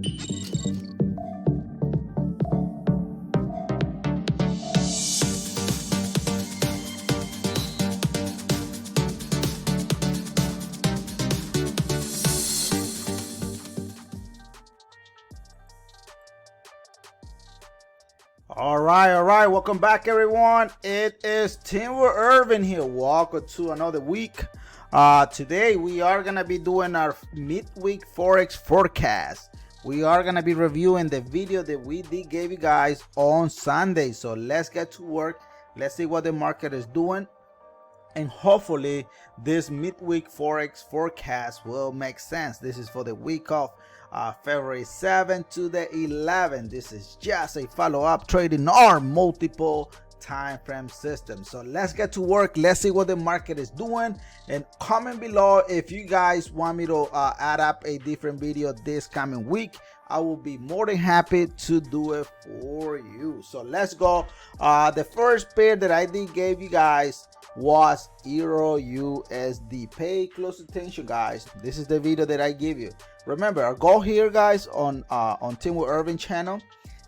All right, welcome back everyone. It is Tim Irvin here. Welcome to another week. Today we are gonna be doing our midweek forex forecast. We are gonna be reviewing the video that we gave you guys on Sunday. So let's get to work. Let's see what the market is doing, and hopefully this midweek forex forecast will make sense. This is for the week of February 7th to the 11th. This is just a follow-up trading our multiple time frame system. So let's get to work. Let's see what the market is doing, and comment below if you guys want me to add up a different video this coming week. I will be more than happy to do it for you. So let's go. The first pair that I gave you guys was Euro USD. Pay close attention, guys. This is the video that I give you. Remember, our goal here, guys, on Tim Irvin channel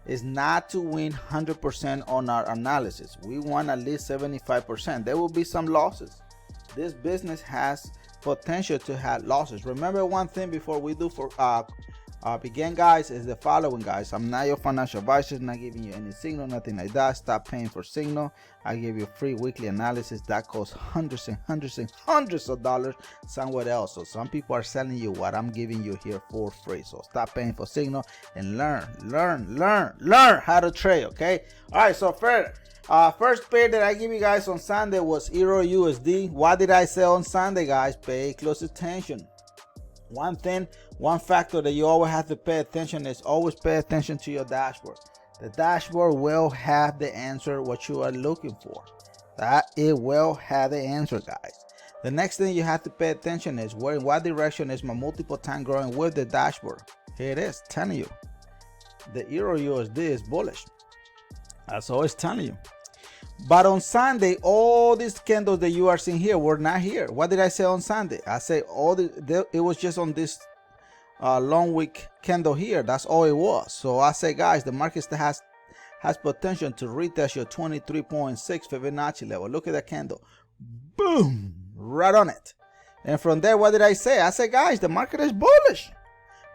is not to win 100% on our analysis. We want at least 75%. There will be some losses. This business has potential to have losses. Remember one thing before we do for begin, guys, is the following, guys. I'm not your financial advisor, not giving you any signal, nothing like that. Stop paying for signal. I give you free weekly analysis that costs hundreds and hundreds and hundreds of dollars somewhere else. So some people are selling you what I'm giving you here for free. So stop paying for signal and learn how to trade. Okay. All right. So first pair that I give you guys on Sunday was Euro USD. What did I say on Sunday, guys? Pay close attention. One factor that you always have to pay attention is always pay attention to your dashboard. The dashboard will have the answer what you are looking for. That it will have the answer, guys. The next thing you have to pay attention is where in what direction is my multiple time growing with the dashboard. Here it is, telling you the Euro USD is bullish. That's always telling you. But on Sunday, all these candles that you are seeing here were not here. What did I say on Sunday? I say it was just on this long wick candle here. That's all it was. So I say, guys, the market still has potential to retest your 23.6 Fibonacci level. Look at that candle. Boom, right on it. And from there, what did I say? I say, guys, the market is bullish.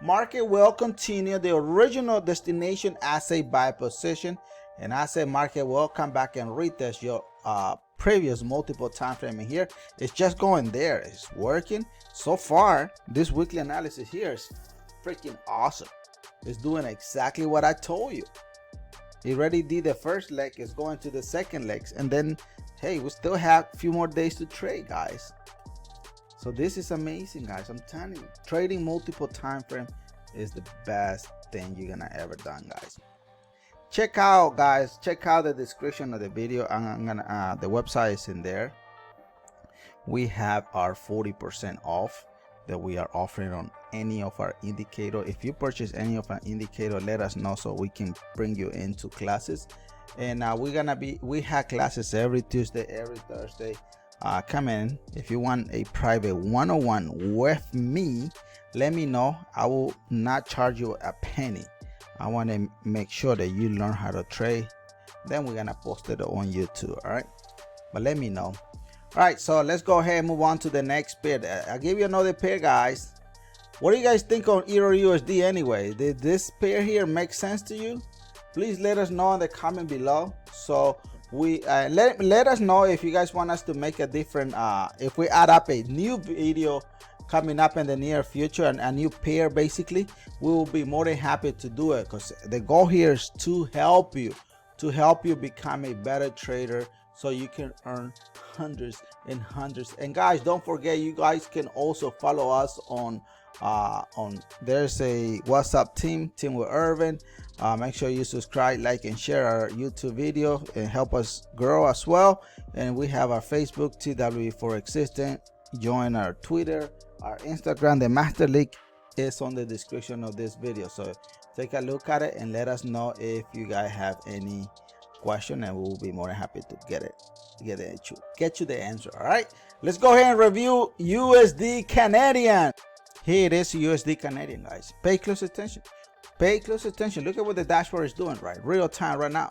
Market will continue the original destination as a buy position. And I say market will come back and retest your previous multiple time frame in here. It's just going there. It's working. So far, this weekly analysis here is freaking awesome. It's doing exactly what I told you. It already did the first leg. It's going to the second legs. And then, hey, we still have a few more days to trade, guys. So this is amazing, guys. I'm telling you, trading multiple time frame is the best thing you're gonna ever done, guys. Check out the description of the video. I'm gonna the website is in there. We have our 40% off that we are offering on any of our indicator. If you purchase any of our indicator, let us know so we can bring you into classes. And we have classes every Tuesday, every Thursday. Come in. If you want a private one-on-one with me, let me know. I will not charge you a penny. I want to make sure that you learn how to trade. Then we're gonna post it on YouTube. All right, but let me know. All right, so let's go ahead and move on to the next pair. I'll give you another pair, guys. What do you guys think on Euro USD anyway? Did this pair here make sense to you? Please let us know in the comment below. So we let us know if you guys want us to make a different if we add up a new video coming up in the near future, and a new pair, basically, we will be more than happy to do it, because the goal here is to help you become a better trader so you can earn hundreds and hundreds. And guys, don't forget, you guys can also follow us on there's a What's Up Tim with Irvin. Make sure you subscribe, like, and share our YouTube video and help us grow as well. And we have our Facebook, TW Forex System. Join our Twitter, our Instagram. The master link is on the description of this video, so take a look at it and let us know if you guys have any question, and we will be more than happy to get you the answer. All right, let's go ahead and review USD Canadian. Here it is, USD Canadian, guys. Pay close attention. Pay close attention. Look at what the dashboard is doing, right? Real time right now.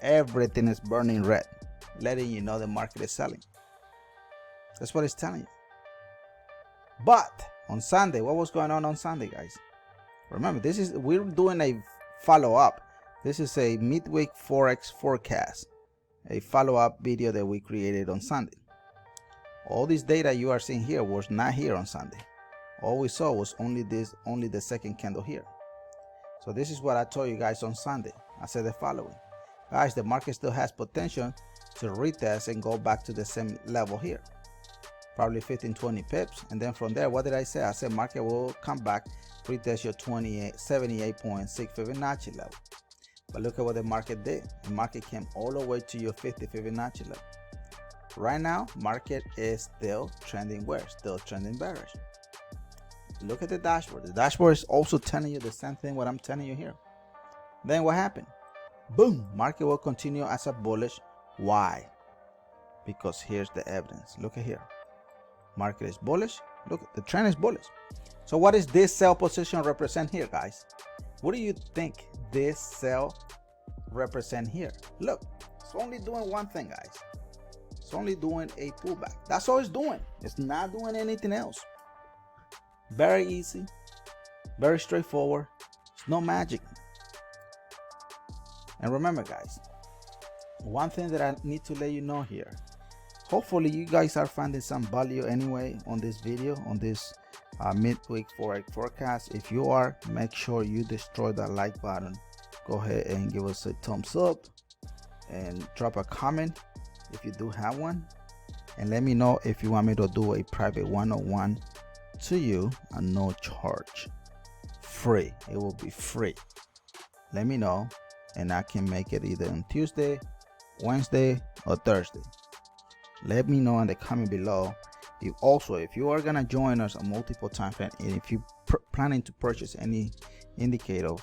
Everything is burning red, letting you know the market is selling. That's what it's telling you. But on Sunday, what was going on Sunday, guys? Remember, we're doing a follow-up. This is a midweek Forex forecast, a follow-up video that we created on Sunday. All this data you are seeing here was not here on Sunday. All we saw was only the second candle here. So this is what I told you guys on Sunday. I said the following. Guys, the market still has potential to retest and go back to the same level here. Probably 15-20 pips. And then from there, what did I say? I said market will come back, retest your 78.6 Fibonacci level. But look at what the market did. The market came all the way to your 50 Fibonacci level. Right now, market is still trending where? Still trending bearish. Look at the dashboard. The dashboard is also telling you the same thing what I'm telling you here. Then what happened? Boom, market will continue as a bullish. Why? Because here's the evidence. Look at here. Market is bullish. Look, the trend is bullish. So what does this sell position represent here, guys? What do you think this sell represent here? Look, it's only doing one thing, guys. It's only doing a pullback. That's all it's doing. It's not doing anything else. Very easy, very straightforward. It's no magic. And remember, guys, one thing that I need to let you know here. Hopefully you guys are finding some value anyway on this video, on this midweek Forex forecast. If you are, make sure you destroy that like button. Go ahead and give us a thumbs up and drop a comment if you do have one. And let me know if you want me to do a private one-on-one to you at no charge. Free. It will be free. Let me know and I can make it either on Tuesday, Wednesday, or Thursday. Let me know in the comment below. If you are gonna join us on multiple time frame, and if you planning to purchase any indicator,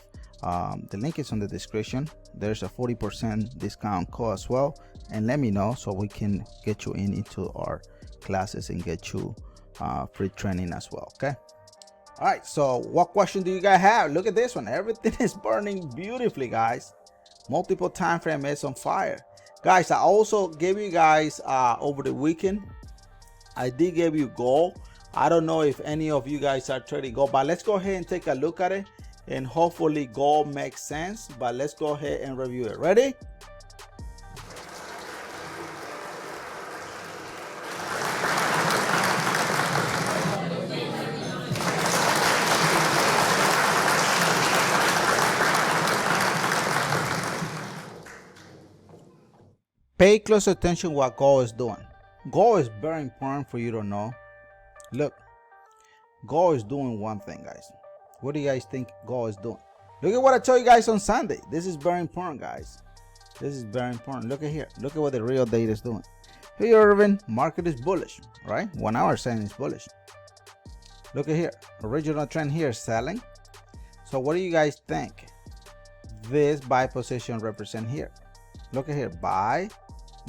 the link is on the description. There's a 40% discount code as well, and let me know so we can get you into our classes and get you free training as well. Okay. All right, so what question do you guys have? Look at this one. Everything is burning beautifully, guys. Multiple time frame is on fire, guys. I also gave you guys over the weekend, I did give you gold. I don't know if any of you guys are trading gold, but let's go ahead and take a look at it, and hopefully gold makes sense. But let's go ahead and review it. Ready? Pay close attention what gold is doing. Gold is very important for you to know. Look, gold is doing one thing, guys. What do you guys think gold is doing? Look at what I told you guys on Sunday. This is very important, guys. This is very important. Look at here. Look at what the real data is doing. Hey, Irvin, market is bullish, right? 1 hour saying it's bullish. Look at here. Original trend here is selling. So what do you guys think this buy position represent here? Look at here. Buy.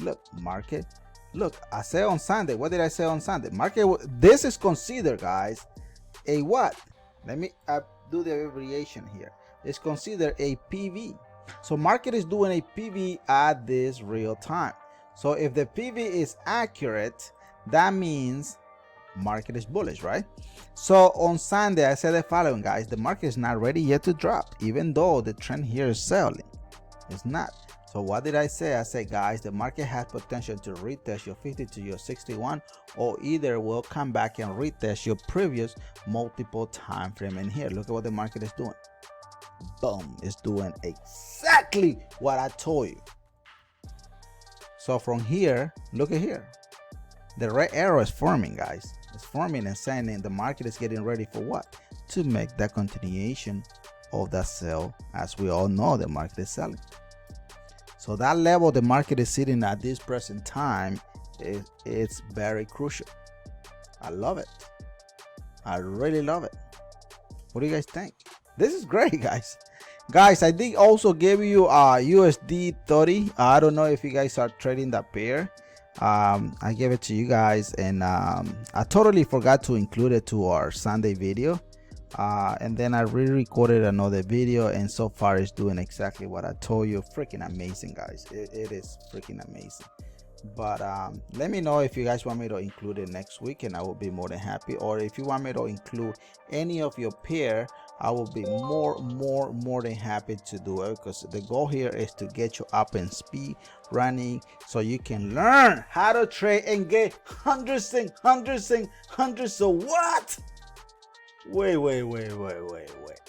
Look, market. Look, I said on Sunday. What did I say on Sunday? Market. This is considered, guys, a what? Let me do the abbreviation here. It's considered a PV. So market is doing a PV at this real time. So if the PV is accurate, that means market is bullish, right? So on Sunday, I said the following, guys. The market is not ready yet to drop, even though the trend here is selling. It's not. So what did I say? I said, guys, the market has potential to retest your 50 to your 61, or either will come back and retest your previous multiple time frame. And here, look at what the market is doing. Boom, it's doing exactly what I told you. So from here, look at here. The red arrow is forming, guys. It's forming and saying the market is getting ready for what? To make that continuation of that sell. As we all know, the market is selling. So that level the market is sitting at this present time, it's very crucial. I love it. I really love it. What do you guys think? This is great, guys. Guys, I did also give you USD 30. I don't know if you guys are trading that pair. I gave it to you guys, and I totally forgot to include it to our Sunday video. and then I re-recorded another video, and so far it's doing exactly what I told you. Freaking amazing, guys. It is freaking amazing. But let me know if you guys want me to include it next week, and I will be more than happy. Or if you want me to include any of your pair, I will be more than happy to do it, because the goal here is to get you up in speed running so you can learn how to trade and get hundreds of what? Wait.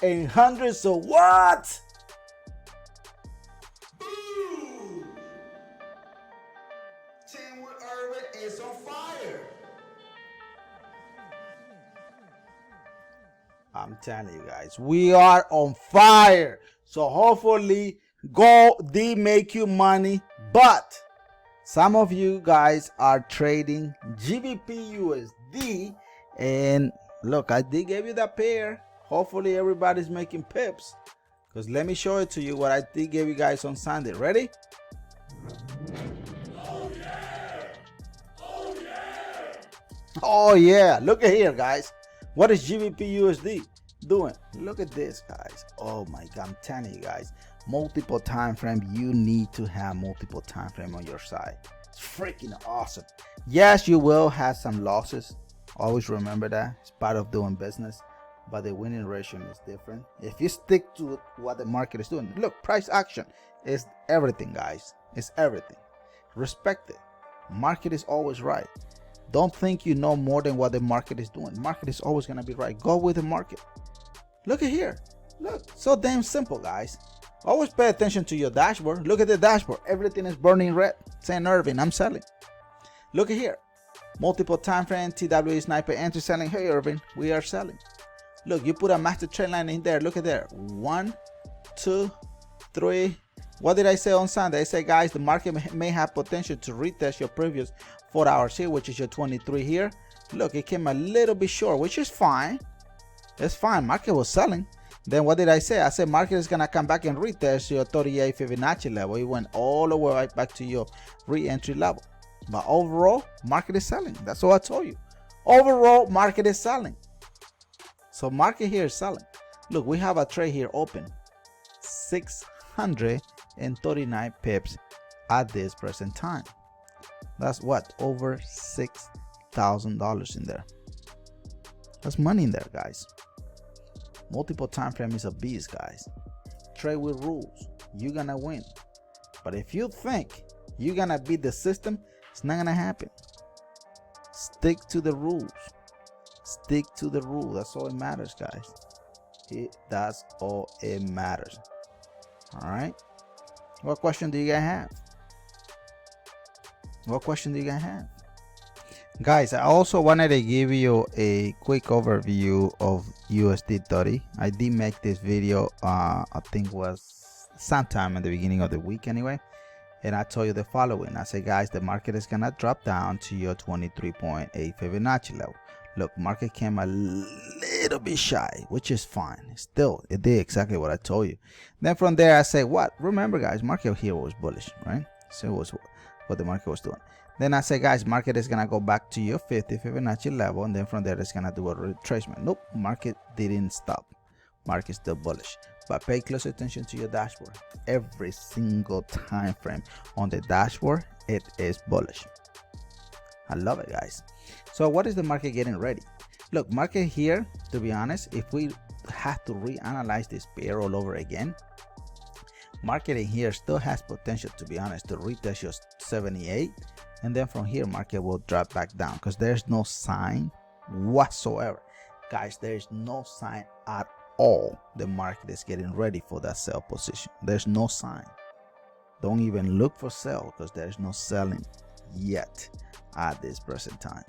And hundreds of what? Team with Urban is on fire. I'm telling you guys, we are on fire. So hopefully gold did make you money, but some of you guys are trading GBP USD, and look, I did give you that pair. Hopefully everybody's making pips, because let me show it to you what I did give you guys on Sunday. Ready? Oh yeah! Oh yeah! Oh yeah! Look at here, guys. What is GBP USD doing? Look at this, guys. Oh my God, I'm telling you guys, multiple time frame. You need to have multiple time frame on your side. It's freaking awesome. Yes, you will have some losses. Always remember that. It's part of doing business, but the winning ratio is different if you stick to what the market is doing. Look, price action is everything, guys. It's everything. Respect it. Market is always right. Don't think you know more than what the market is doing. Market is always going to be right. Go with the market. Look at here. Look, so damn simple, guys. Always pay attention to your dashboard. Look at the dashboard. Everything is burning red. Saying Irving, I'm selling. Look at here. Multiple time frame, TWE sniper entry selling. Hey Irving, we are selling. Look, you put a master trend line in there. Look at there. 1, 2, 3. What did I say on Sunday? I said, guys, the market may have potential to retest your previous 4 hours here, which is your 23 here. Look, it came a little bit short, which is fine. It's fine. Market was selling. Then what did I say? I said market is going to come back and retest your 38 Fibonacci level. It went all the way right back to your re-entry level. But overall, market is selling. That's what I told you. Overall, market is selling. So market here is selling. Look, we have a trade here open. 639 pips at this present time. That's what? Over $6,000 in there. That's money in there, guys. Multiple time frame is a beast, guys. Trade with rules. You're gonna win. But if you think you're gonna beat the system, it's not gonna happen. Stick to the rules. Stick to the rule. That's all it matters, guys. That's all it matters. All right. What question do you guys have? What question do you guys have? Guys, I also wanted to give you a quick overview of USD 30. I did make this video, I think was sometime in the beginning of the week anyway. And I told you the following. I said, guys, the market is going to drop down to your 23.8 Fibonacci level. Look, market came a little bit shy, which is fine. Still, it did exactly what I told you. Then from there, I say, what? Remember, guys, market here was bullish, right? So it was what the market was doing. Then I say, guys, market is going to go back to your 50 Fibonacci level. And then from there, it's going to do a retracement. Nope, market didn't stop. Market still bullish. But pay close attention to your dashboard. Every single time frame on the dashboard, it is bullish. I love it, guys. So what is the market getting ready? Look, market here, to be honest, if we have to reanalyze this pair all over again, market in here still has potential, to be honest, to retest your 78. And then from here, market will drop back down because there's no sign whatsoever. Guys, there's no sign at all the market is getting ready for that sell position. There's no sign. Don't even look for sell because there's no selling yet at this present time.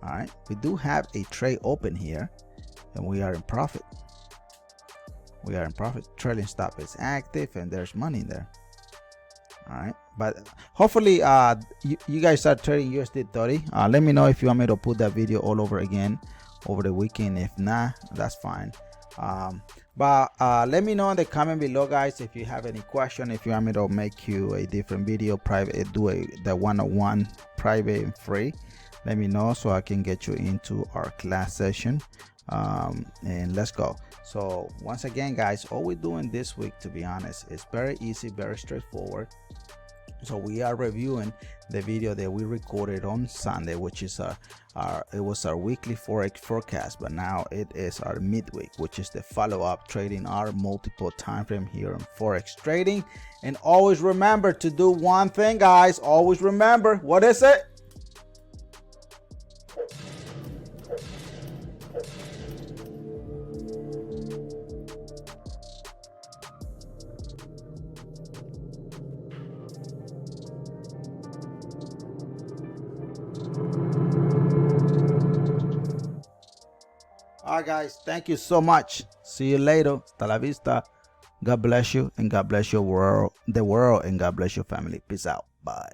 All right, we do have a trade open here and we are in profit. We are in profit. Trailing stop is active and there's money in there. All right, but hopefully you guys start trading USD 30. Let me know if you want me to put that video all over again over the weekend. If not, that's fine. But let me know in the comment below, guys, if you have any question, if you want me to make you a different video, private, do the one-on-one private and free. Let me know so I can get you into our class session and let's go. So once again, guys, all we're doing this week, to be honest, is very easy, very straightforward. So we are reviewing the video that we recorded on Sunday, which is it was our weekly forex forecast, but now it is our midweek, which is the follow-up trading our multiple time frame here in forex trading. And always remember to do one thing, guys. Always remember, what is it? All right, guys, thank you so much. See you later. Hasta la vista. God bless you, and God bless your world, the world, and God bless your family. Peace out. Bye.